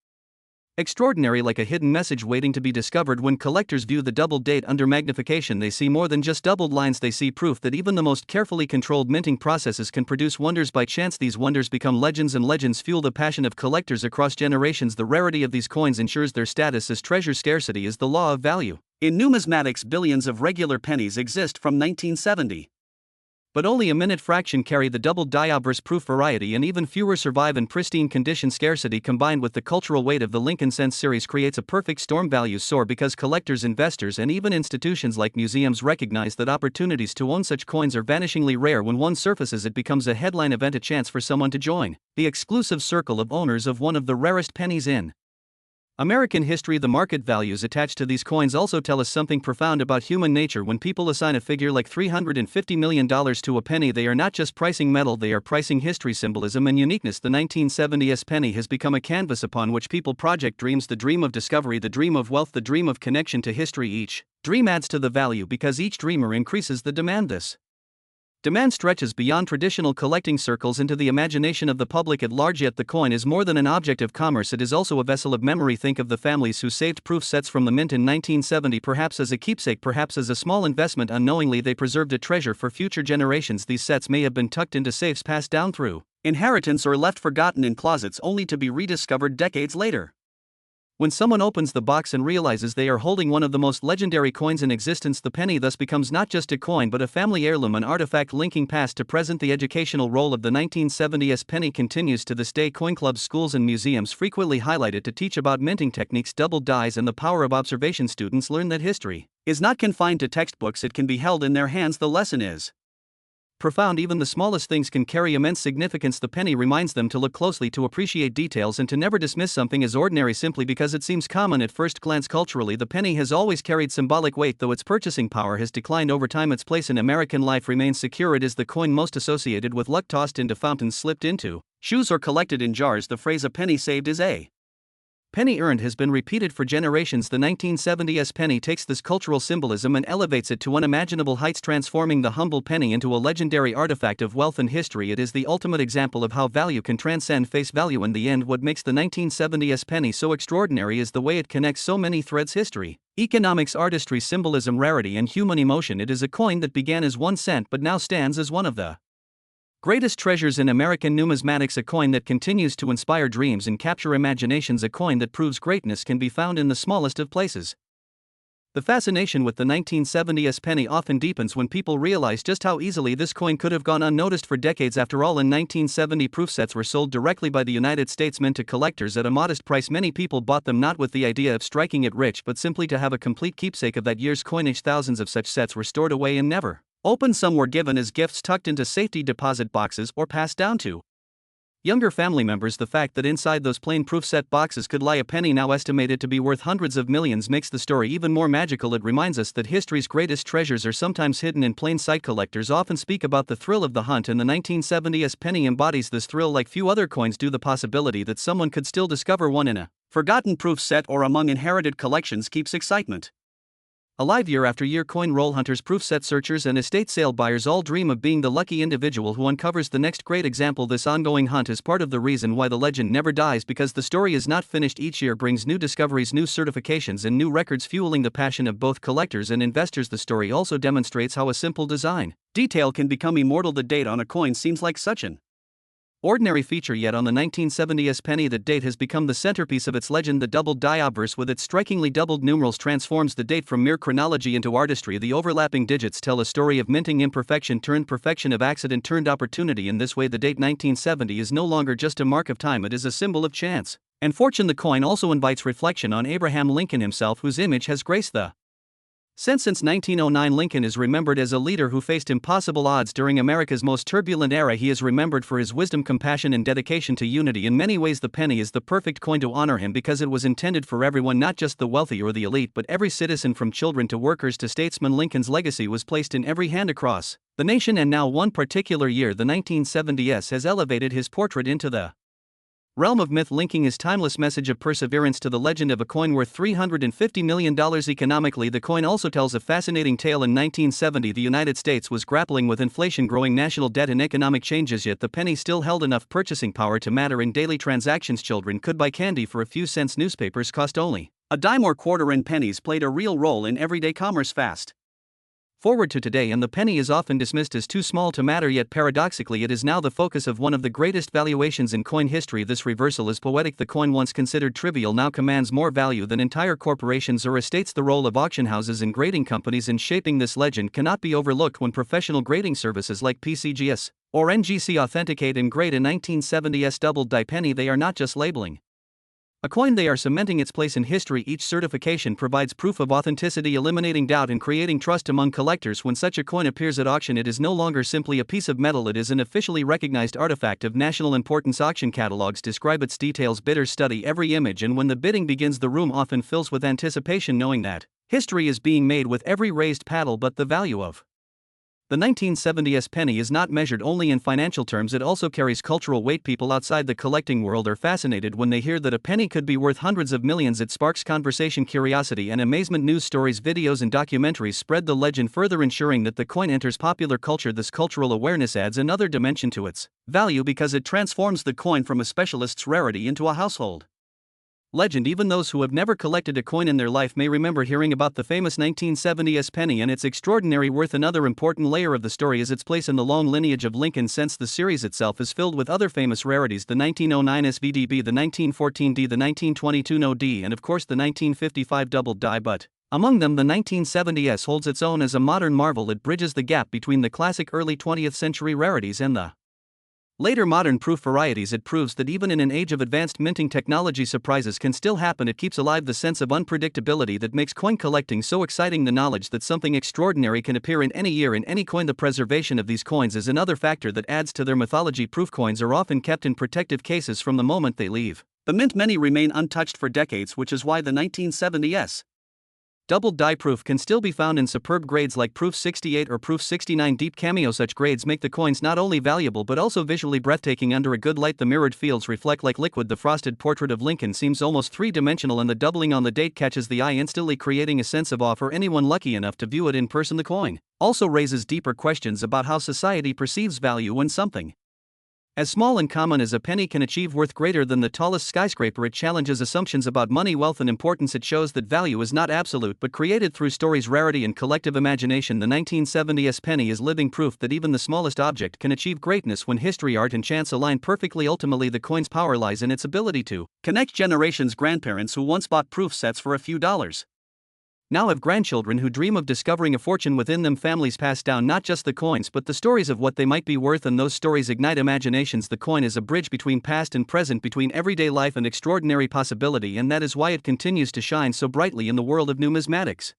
extraordinary, like a hidden message waiting to be discovered. When collectors view the doubled date under magnification, they see more than just doubled lines. They see proof that even the most carefully controlled minting processes can produce wonders by chance. These wonders become legends, and legends fuel the passion of collectors across generations. The rarity of these coins ensures their status as treasure. Scarcity is the law of value. In numismatics, billions of regular pennies exist from 1970. But only a minute fraction carry the double die obverse proof variety, and even fewer survive in pristine condition. Scarcity combined with the cultural weight of the Lincoln Cents series creates a perfect storm. Values soar because collectors, investors, and even institutions like museums recognize that opportunities to own such coins are vanishingly rare. When one surfaces, it becomes a headline event, a chance for someone to join the exclusive circle of owners of one of the rarest pennies in American history. The market values attached to these coins also tell us something profound about human nature. When people assign a figure like $350 million to a penny, they are not just pricing metal, they are pricing history, symbolism, and uniqueness. The 1970s penny has become a canvas upon which people project dreams: the dream of discovery, the dream of wealth, the dream of connection to history. Each dream adds to the value because each dreamer increases the demand. This demand stretches beyond traditional collecting circles into the imagination of the public at large. Yet the coin is more than an object of commerce, it is also a vessel of memory. Think of the families who saved proof sets from the mint in 1970, perhaps as a keepsake, perhaps as a small investment. Unknowingly, they preserved a treasure for future generations. These sets may have been tucked into safes, passed down through inheritance, or left forgotten in closets only to be rediscovered decades later. When someone opens the box and realizes they are holding one of the most legendary coins in existence, the penny thus becomes not just a coin but a family heirloom, an artifact linking past to present. The educational role of the 1970s penny continues to this day. Coin clubs, schools, and museums frequently highlight it to teach about minting techniques, double dies, and the power of observation. Students learn that history is not confined to textbooks, it can be held in their hands. The lesson is profound. Even the smallest things can carry immense significance. The penny reminds them to look closely, to appreciate details, and to never dismiss something as ordinary simply because it seems common at first glance. Culturally, the penny has always carried symbolic weight. Though its purchasing power has declined over time, its place in American life remains secure. It is the coin most associated with luck, tossed into fountains, slipped into shoes, or collected in jars. The phrase "a penny saved" is a penny earned has been repeated for generations. The 1970s penny takes this cultural symbolism and elevates it to unimaginable heights, transforming the humble penny into a legendary artifact of wealth and history. It is the ultimate example of how value can transcend face value. In the end, what makes the 1970s penny so extraordinary is the way it connects so many threads: history, economics, artistry, symbolism, rarity, and human emotion. It is a coin that began as 1 cent but now stands as one of the greatest treasures in American numismatics, a coin that continues to inspire dreams and capture imaginations, a coin that proves greatness can be found in the smallest of places. The fascination with the 1970s penny often deepens when people realize just how easily this coin could have gone unnoticed for decades. After all, in 1970, proof sets were sold directly by the United States Mint to collectors at a modest price. Many people bought them not with the idea of striking it rich but simply to have a complete keepsake of that year's coinage. Thousands of such sets were stored away and never opened. Some were given as gifts, tucked into safety deposit boxes, or passed down to younger family members. The fact that inside those plain proof set boxes could lie a penny now estimated to be worth hundreds of millions makes the story even more magical. It reminds us that history's greatest treasures are sometimes hidden in plain sight. Collectors often speak about the thrill of the hunt, and the 1970s penny embodies this thrill like few other coins do. The possibility that someone could still discover one in a forgotten proof set or among inherited collections keeps excitement alive year after year. Coin roll hunters, proof set searchers, and estate sale buyers all dream of being the lucky individual who uncovers the next great example. This ongoing hunt is part of the reason why the legend never dies, because the story is not finished. Each year brings new discoveries, new certifications, and new records, fueling the passion of both collectors and investors. The story also demonstrates how a simple design detail can become immortal. The date on a coin seems like such an ordinary feature, yet on the 1970s penny that date has become the centerpiece of its legend. The doubled die obverse with its strikingly doubled numerals transforms the date from mere chronology into artistry. The overlapping digits tell a story of minting imperfection turned perfection, of accident turned opportunity. In this way, the date 1970 is no longer just a mark of time, it is a symbol of chance and fortune. The coin also invites reflection on Abraham Lincoln himself, whose image has graced the since 1909. Lincoln is remembered as a leader who faced impossible odds during America's most turbulent era. He is remembered for his wisdom, compassion, and dedication to unity. In many ways, the penny is the perfect coin to honor him, because it was intended for everyone, not just the wealthy or the elite, but every citizen, from children to workers to statesmen. Lincoln's legacy was placed in every hand across the nation, and now one particular year, the 1970s, has elevated his portrait into the realm of myth, linking his timeless message of perseverance to the legend of a coin worth $350 million economically. The coin also tells a fascinating tale. In 1970, the United States was grappling with inflation, growing national debt, and economic changes, yet the penny still held enough purchasing power to matter in daily transactions. Children could buy candy for a few cents, newspapers cost only a dime or quarter, and pennies played a real role in everyday commerce. Fast forward to today, and the penny is often dismissed as too small to matter, yet paradoxically it is now the focus of one of the greatest valuations in coin history. This reversal is poetic. The coin, once considered trivial, now commands more value than entire corporations or estates. The role of auction houses and grading companies in shaping this legend cannot be overlooked. When professional grading services like PCGS or NGC authenticate and grade a 1970s doubled die penny, they are not just labeling a coin, they are cementing its place in history. Each certification provides proof of authenticity, eliminating doubt and creating trust among collectors. When such a coin appears at auction, it is no longer simply a piece of metal, it is an officially recognized artifact of national importance. Auction catalogs describe its details, bidders study every image, and when the bidding begins, the room often fills with anticipation, knowing that history is being made with every raised paddle. But the value of the 1970s penny is not measured only in financial terms, it also carries cultural weight. People outside the collecting world are fascinated when they hear that a penny could be worth hundreds of millions. It sparks conversation, curiosity, and amazement. News stories, videos, and documentaries spread the legend, further ensuring that the coin enters popular culture. This cultural awareness adds another dimension to its value, because it transforms the coin from a specialist's rarity into a household legend. Even those who have never collected a coin in their life may remember hearing about the famous 1970s penny and its extraordinary worth. Another important layer of the story is its place in the long lineage of Lincoln, since the series itself is filled with other famous rarities: the 1909 SVDB, the 1914 D, the 1922 No D, and of course the 1955 double die. But among them, the 1970s holds its own as a modern marvel. It bridges the gap between the classic early 20th century rarities and the later modern proof varieties. It proves that even in an age of advanced minting technology, surprises can still happen. It keeps alive the sense of unpredictability that makes coin collecting so exciting. The knowledge that something extraordinary can appear in any year in any coin. The preservation of these coins is another factor that adds to their mythology. Proof coins are often kept in protective cases from the moment they leave the mint. Many remain untouched for decades, which is why the 1970s doubled die proof can still be found in superb grades like Proof 68 or Proof 69 Deep Cameo. Such grades make the coins not only valuable but also visually breathtaking. Under a good light, the mirrored fields reflect like liquid. The frosted portrait of Lincoln seems almost three-dimensional, and the doubling on the date catches the eye, instantly creating a sense of awe for anyone lucky enough to view it in person. The coin also raises deeper questions about how society perceives value. When something as small and common as a penny can achieve worth greater than the tallest skyscraper, it challenges assumptions about money, wealth, and importance. It shows that value is not absolute but created through stories, rarity, and collective imagination. The 1970s penny is living proof that even the smallest object can achieve greatness when history, art, and chance align perfectly. Ultimately, the coin's power lies in its ability to connect generations. Grandparents who once bought proof sets for a few dollars now have grandchildren who dream of discovering a fortune within them. Families pass down not just the coins but the stories of what they might be worth, and those stories ignite imaginations. The coin is a bridge between past and present, between everyday life and extraordinary possibility, and that is why it continues to shine so brightly in the world of numismatics.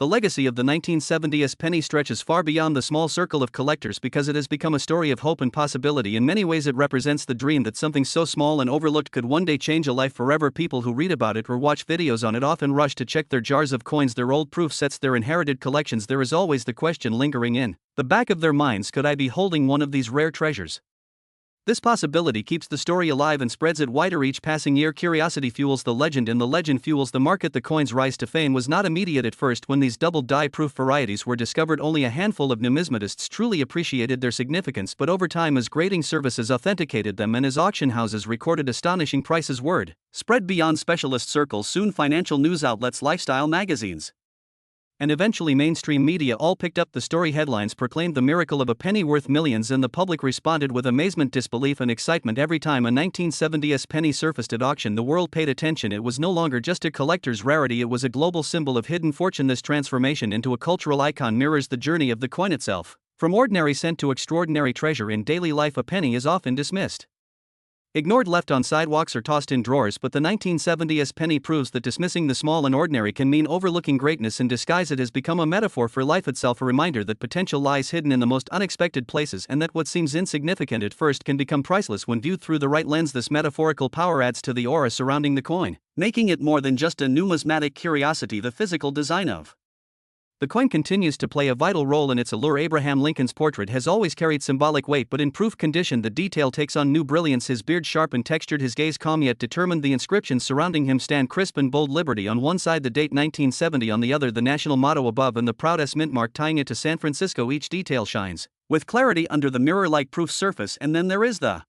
The legacy of the 1970s penny stretches far beyond the small circle of collectors because it has become a story of hope and possibility. In many ways, it represents the dream that something so small and overlooked could one day change a life forever. People who read about it or watch videos on it often rush to check their jars of coins, their old proof sets, their inherited collections. There is always the question lingering in the back of their minds: could I be holding one of these rare treasures? This possibility keeps the story alive and spreads it wider each passing year. Curiosity fuels the legend, and the legend fuels the market. The coin's rise to fame was not immediate at first. When these double die proof varieties were discovered, only a handful of numismatists truly appreciated their significance, but over time, as grading services authenticated them and as auction houses recorded astonishing prices, word spread beyond specialist circles. Soon financial news outlets, lifestyle magazines, and eventually mainstream media all picked up the story. Headlines proclaimed the miracle of a penny worth millions, and the public responded with amazement, disbelief, and excitement. Every time a 1970s penny surfaced at auction, the world paid attention. It was no longer just a collector's rarity, it was a global symbol of hidden fortune. This transformation into a cultural icon mirrors the journey of the coin itself. From ordinary cent to extraordinary treasure in daily life, a penny is often dismissed, ignored, left on sidewalks, or tossed in drawers, but the 1970s penny proves that dismissing the small and ordinary can mean overlooking greatness in disguise. It has become a metaphor for life itself, a reminder that potential lies hidden in the most unexpected places, and that what seems insignificant at first can become priceless when viewed through the right lens. This metaphorical power adds to the aura surrounding the coin, making it more than just a numismatic curiosity. The physical design of the coin continues to play a vital role in its allure. Abraham Lincoln's portrait has always carried symbolic weight, but in proof condition, the detail takes on new brilliance. His beard sharp and textured, his gaze calm yet determined. The inscriptions surrounding him stand crisp and bold: Liberty on one side, the date 1970 on the other, the national motto above, and the proud S mint mark tying it to San Francisco. Each detail shines with clarity under the mirror-like proof surface. And then there is the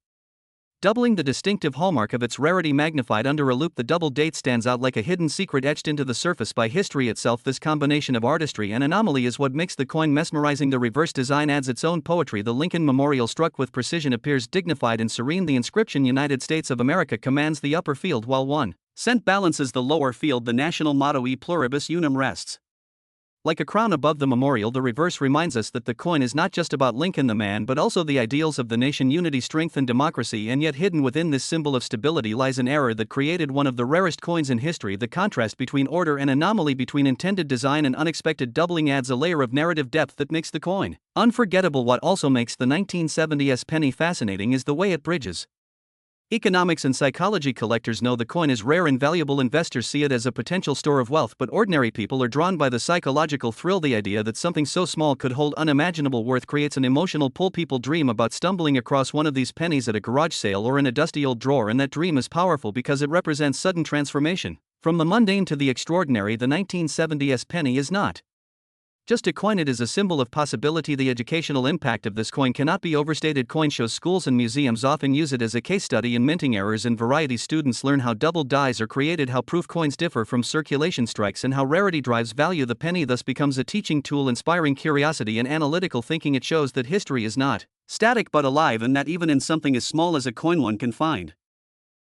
doubling, the distinctive hallmark of its rarity magnified under a loop. The double date stands out like a hidden secret etched into the surface by history itself. This combination of artistry and anomaly is what makes the coin mesmerizing. The reverse design adds its own poetry. The Lincoln Memorial, struck with precision, appears dignified and serene. The inscription United States of America commands the upper field, while 1 cent balances the lower field. The national motto E pluribus unum rests like a crown above the memorial. The reverse reminds us that the coin is not just about Lincoln the man, but also the ideals of the nation: unity, strength, and democracy. And yet hidden within this symbol of stability lies an error that created one of the rarest coins in history. The contrast between order and anomaly, between intended design and unexpected doubling, adds a layer of narrative depth that makes the coin unforgettable. What also makes the 1970s penny fascinating is the way it bridges economics and psychology. Collectors know the coin is rare and valuable. Investors see it as a potential store of wealth, but ordinary people are drawn by the psychological thrill. The idea that something so small could hold unimaginable worth creates an emotional pull. People dream about stumbling across one of these pennies at a garage sale or in a dusty old drawer, and that dream is powerful because it represents sudden transformation. From the mundane to the extraordinary, the 1970s penny is not just a coin, it is a symbol of possibility. The educational impact of this coin cannot be overstated. Coin shows, schools, and museums often use it as a case study in minting errors and variety. Students learn how double dies are created, how proof coins differ from circulation strikes, and how rarity drives value. The penny thus becomes a teaching tool, inspiring curiosity and analytical thinking. It shows that history is not static but alive, and that even in something as small as a coin one can find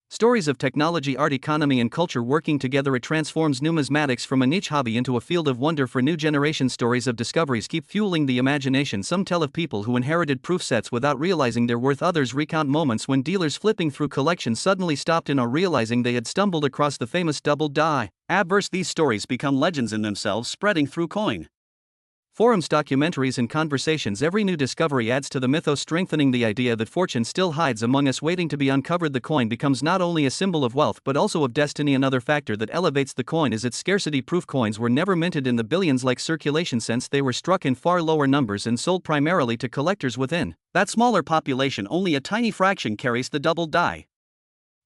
stories of technology, art, economy, and culture working together. It transforms numismatics from a niche hobby into a field of wonder for new generations. Stories of discoveries keep fueling the imagination. Some tell of people who inherited proof sets without realizing their worth. Others recount moments when dealers flipping through collections suddenly stopped in, or realizing they had stumbled across the famous double die averse. These stories become legends in themselves, spreading through coin forums, documentaries, and conversations. Every new discovery adds to the mythos, strengthening the idea that fortune still hides among us, waiting to be uncovered. The coin becomes not only a symbol of wealth but also of destiny. Another factor that elevates the coin is its scarcity. Proof coins were never minted in the billions like circulation cents. They were struck in far lower numbers and sold primarily to collectors within that smaller population. Only a tiny fraction carries the double die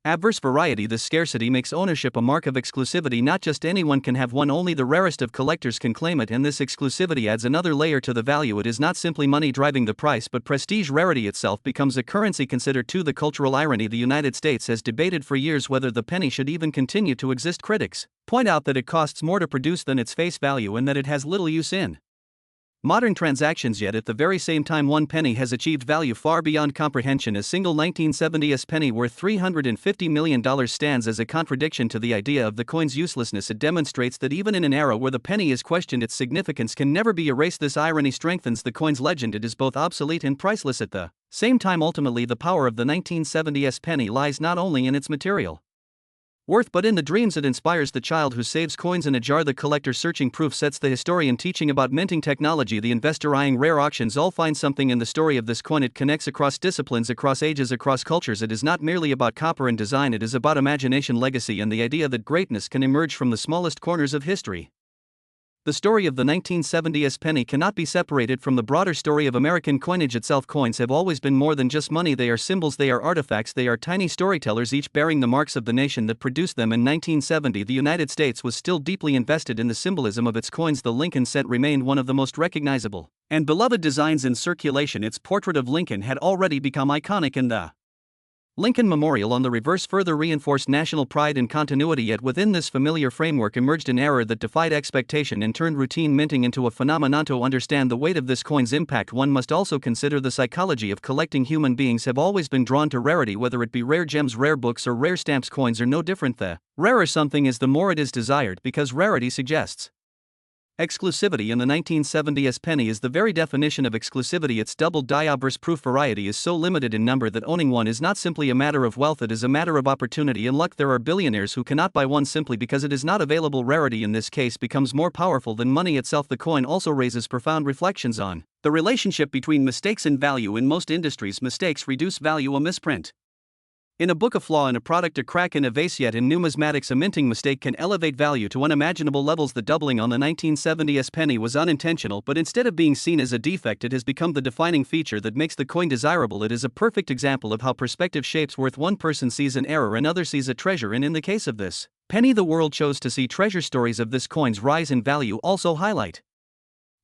averse variety. This scarcity makes ownership a mark of exclusivity. Not just anyone can have one, only the rarest of collectors can claim it, and this exclusivity adds another layer to the value. It is not simply money driving the price, but prestige. Rarity itself becomes a currency. Consider too the cultural irony. The United States has debated for years whether the penny should even continue to exist. Critics point out that it costs more to produce than its face value, and that it has little use in modern transactions. Yet at the very same time, one penny has achieved value far beyond comprehension. A single 1970s penny worth $350 million stands as a contradiction to the idea of the coin's uselessness. It demonstrates that even in an era where the penny is questioned, its significance can never be erased. This irony strengthens the coin's legend. It is both obsolete and priceless at the same time. Ultimately, the power of the 1970s penny lies not only in its material worth, but in the dreams it inspires the child who saves coins in a jar. The collector searching proof sets the historian teaching about minting technology, the investor eyeing rare auctions. All find something in the story of this coin. It connects across disciplines, across ages, across cultures. It is not merely about copper and design, it is about imagination, legacy, and the idea that greatness can emerge from the smallest corners of history. The story of the 1970s penny cannot be separated from the broader story of American coinage itself. Coins have always been more than just money. They are symbols, they are artifacts, they are tiny storytellers, each bearing the marks of the nation that produced them. In 1970, the United States was still deeply invested in the symbolism of its coins. The Lincoln cent remained one of the most recognizable and beloved designs in circulation. Its portrait of Lincoln had already become iconic, and the Lincoln Memorial on the reverse further reinforced national pride and continuity. Yet within this familiar framework emerged an error that defied expectation and turned routine minting into a phenomenon. To understand the weight of this coin's impact, one must also consider the psychology of collecting. Human beings have always been drawn to rarity, whether it be rare gems, rare books, or rare stamps. Coins are no different. The rarer something is, the more it is desired, because rarity suggests exclusivity. In the 1970s penny is the very definition of exclusivity. Its double diaburse proof variety is so limited in number that owning one is not simply a matter of wealth, it is a matter of opportunity and luck. There are billionaires who cannot buy one simply because it is not available. Rarity in this case becomes more powerful than money itself. The coin also raises profound reflections on the relationship between mistakes and value. In most industries, mistakes reduce value. A misprint in a book, a flaw in a product, a crack in a vase. Yet in numismatics, a minting mistake can elevate value to unimaginable levels. The doubling on the 1970s penny was unintentional, but instead of being seen as a defect, it has become the defining feature that makes the coin desirable. It is a perfect example of how perspective shapes worth. One person sees an error, another sees a treasure, and in the case of this penny, the world chose to see treasure. Stories of this coin's rise in value also highlight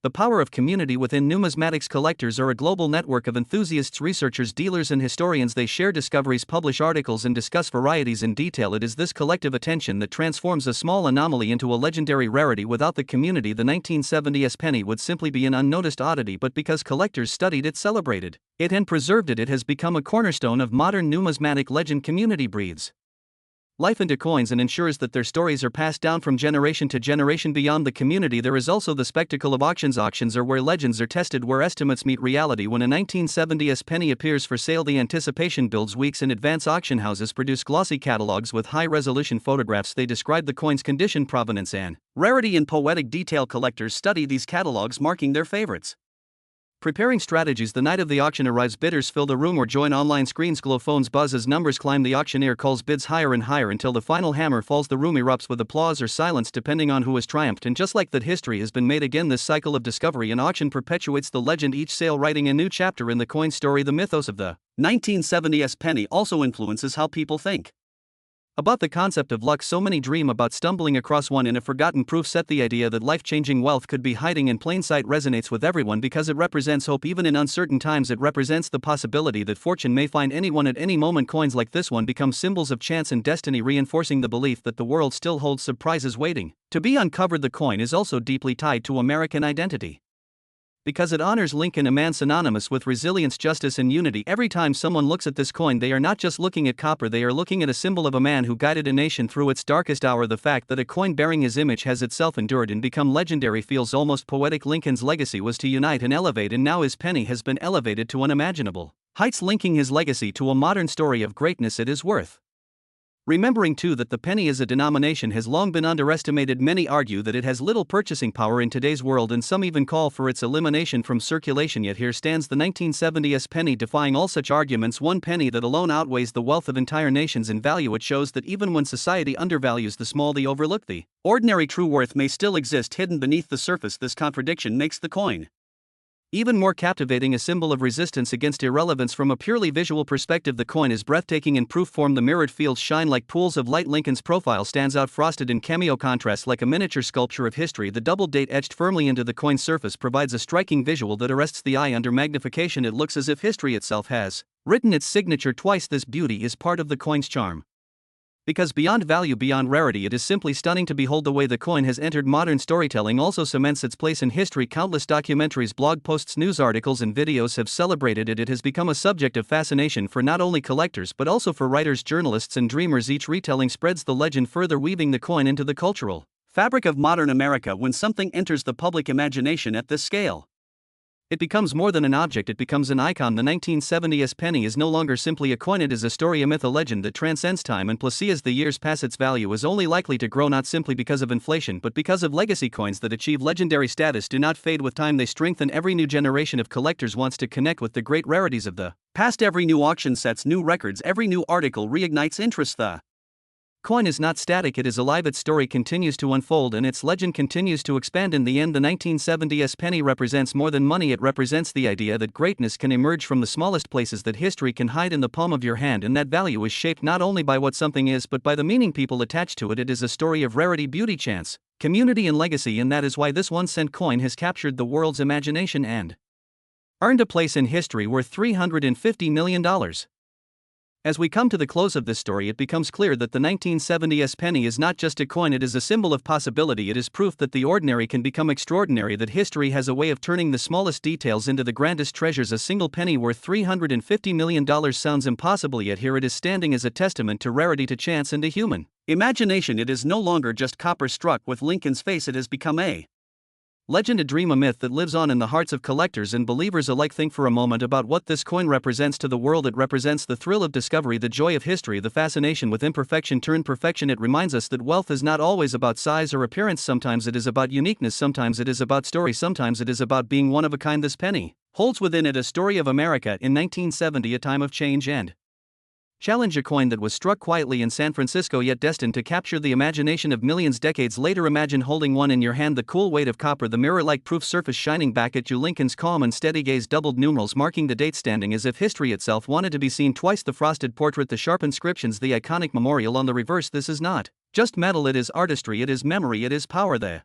the power of community within. Numismatics collectors are a global network of enthusiasts, researchers, dealers, and historians. They share discoveries, publish articles, and discuss varieties in detail. It is this collective attention that transforms a small anomaly into a legendary rarity. Without the community, the 1970s penny would simply be an unnoticed oddity, but because collectors studied it, celebrated it, and preserved it, it has become a cornerstone of modern numismatic legend. Community breathes life into coins and ensures that their stories are passed down from generation to generation. Beyond the community, there is also the spectacle of auctions. Auctions are where legends are tested, where estimates meet reality. When a 1970s penny appears for sale, the anticipation builds weeks in advance. Auction houses produce glossy catalogs with high-resolution photographs. They describe the coin's condition, provenance, and rarity in poetic detail. Collectors study these catalogs, marking their favorites, preparing strategies. The night of the auction arrives, bidders fill the room or join online. Screens glow, phones buzz as numbers climb. The auctioneer calls bids higher and higher until the final hammer falls. The room erupts with applause or silence depending on who has triumphed. And just like that, history has been made again. This cycle of discovery and auction perpetuates the legend, each sale writing a new chapter in the coin story. The mythos of the 1970s penny also influences how people think about the concept of luck. So many dream about stumbling across one in a forgotten proof set. The idea that life-changing wealth could be hiding in plain sight resonates with everyone because it represents hope. Even in uncertain times, it represents the possibility that fortune may find anyone at any moment. Coins like this one become symbols of chance and destiny, reinforcing the belief that the world still holds surprises waiting to be uncovered. The coin is also deeply tied to American identity because it honors Lincoln, a man synonymous with resilience, justice, and unity. Every time someone looks at this coin, they are not just looking at copper, they are looking at a symbol of a man who guided a nation through its darkest hour. The fact that a coin bearing his image has itself endured and become legendary feels almost poetic. Lincoln's legacy was to unite and elevate, and now his penny has been elevated to unimaginable heights, linking his legacy to a modern story of greatness. It is worth remembering too that the penny as a denomination has long been underestimated. Many argue that it has little purchasing power in today's world, and some even call for its elimination from circulation. Yet here stands the 1970s penny, defying all such arguments. One penny that alone outweighs the wealth of entire nations in value. It shows that even when society undervalues the small, they overlook the ordinary. True worth may still exist hidden beneath the surface. This contradiction makes the coin even more captivating, a symbol of resistance against irrelevance. From a purely visual perspective, the coin is breathtaking in proof form. The mirrored fields shine like pools of light. Lincoln's profile stands out, frosted in cameo contrast like a miniature sculpture of history. The double date etched firmly into the coin's surface provides a striking visual that arrests the eye. Under magnification, it looks as if history itself has written its signature twice. This beauty is part of the coin's charm because beyond value, beyond rarity, it is simply stunning to behold. The way the coin has entered modern storytelling also cements its place in history. Countless documentaries, blog posts, news articles, and videos have celebrated it. It has become a subject of fascination for not only collectors but also for writers, journalists, and dreamers. Each retelling spreads the legend further, weaving the coin into the cultural fabric of modern America. When something enters the public imagination at this scale, It becomes more than an object, it becomes an icon. The 1970s penny is no longer simply a coin, it is a story, a myth, a legend that transcends time and place. As the years pass, its value is only likely to grow, not simply because of inflation but because of legacy. Coins that achieve legendary status do not fade with time, they strengthen. Every new generation of collectors wants to connect with the great rarities of the past. Every new auction sets new records, every new article reignites interest. The coin is not static, it is alive. Its story continues to unfold and its legend continues to expand. In the end, the 1970s penny represents more than money, it represents the idea that greatness can emerge from the smallest places, that history can hide in the palm of your hand, and that value is shaped not only by what something is but by the meaning people attach to it. It is a story of rarity, beauty, chance, community, and legacy, and that is why this 1-cent coin has captured the world's imagination and earned a place in history worth $350 million. As we come to the close of this story, it becomes clear that the 1970s penny is not just a coin, it is a symbol of possibility. It is proof that the ordinary can become extraordinary, that history has a way of turning the smallest details into the grandest treasures. A single penny worth $350 million sounds impossible, yet here it is, standing as a testament to rarity, to chance, and to human imagination. It is no longer just copper struck with Lincoln's face, it has become a legend, a dream, a myth that lives on in the hearts of collectors and believers alike. Think for a moment about what this coin represents to the world. It represents the thrill of discovery, the joy of history, the fascination with imperfection turned perfection. It reminds us that wealth is not always about size or appearance. Sometimes it is about uniqueness, sometimes it is about story, sometimes it is about being one of a kind. This penny holds within it a story of America in 1970, a time of change and challenge, a coin that was struck quietly in San Francisco yet destined to capture the imagination of millions decades later. Imagine holding one in your hand, the cool weight of copper, the mirror-like proof surface shining back at you, Lincoln's calm and steady gaze, doubled numerals marking the date, standing as if history itself wanted to be seen twice, the frosted portrait, the sharp inscriptions, the iconic memorial on the reverse. This is not just metal, it is artistry, it is memory, it is power. The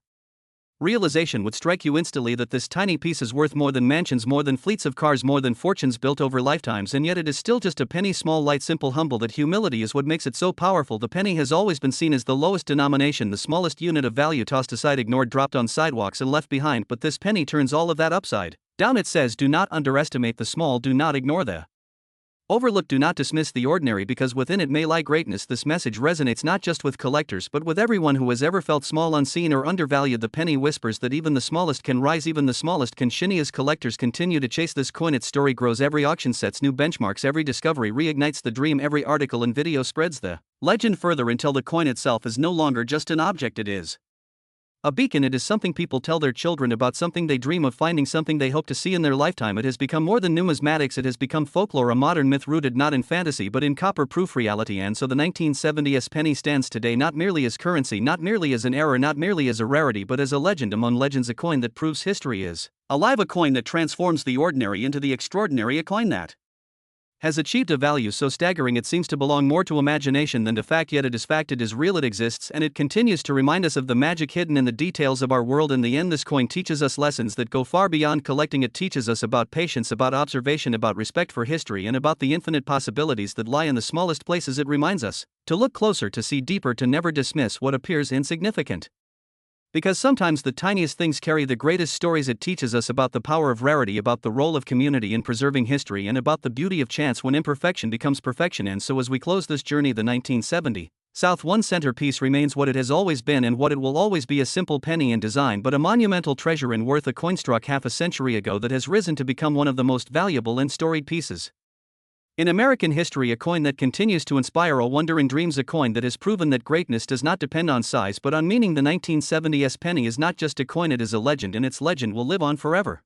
realization would strike you instantly that this tiny piece is worth more than mansions, more than fleets of cars, more than fortunes built over lifetimes, and yet it is still just a penny, small, light, simple, humble. That humility is what makes it so powerful. The penny has always been seen as the lowest denomination, the smallest unit of value, tossed aside, ignored, dropped on sidewalks, and left behind. But this penny turns all of that upside down. It says, do not underestimate the small, do not ignore the overlooked, do not dismiss the ordinary, because within it may lie greatness. This message resonates not just with collectors but with everyone who has ever felt small, unseen, or undervalued. The penny whispers that even the smallest can rise, even the smallest can shine. As collectors continue to chase this coin, its story grows. Every auction sets new benchmarks, every discovery reignites the dream, every article and video spreads the legend further until the coin itself is no longer just an object, it is a beacon. It is something people tell their children about, something they dream of finding, something they hope to see in their lifetime. It has become more than numismatics, it has become folklore, a modern myth rooted not in fantasy but in copper-proof reality. And so the 1970s penny stands today not merely as currency, not merely as an error, not merely as a rarity, but as a legend among legends, a coin that proves history is alive, a coin that transforms the ordinary into the extraordinary, a coin that has achieved a value so staggering it seems to belong more to imagination than to fact, yet it is fact, it is real, it exists, and it continues to remind us of the magic hidden in the details of our world. In the end, this coin teaches us lessons that go far beyond collecting. It teaches us about patience, about observation, about respect for history, and about the infinite possibilities that lie in the smallest places. It reminds us to look closer, to see deeper, to never dismiss what appears insignificant, because sometimes the tiniest things carry the greatest stories. It teaches us about the power of rarity, about the role of community in preserving history, and about the beauty of chance when imperfection becomes perfection. And so as we close this journey, the 1970 South 1-cent piece remains what it has always been and what it will always be, a simple penny in design but a monumental treasure in worth, a coin struck half a century ago that has risen to become one of the most valuable and storied pieces in American history, a coin that continues to inspire a wonder and dreams, a coin that has proven that greatness does not depend on size but on meaning. The 1970s penny is not just a coin, it is a legend, and its legend will live on forever.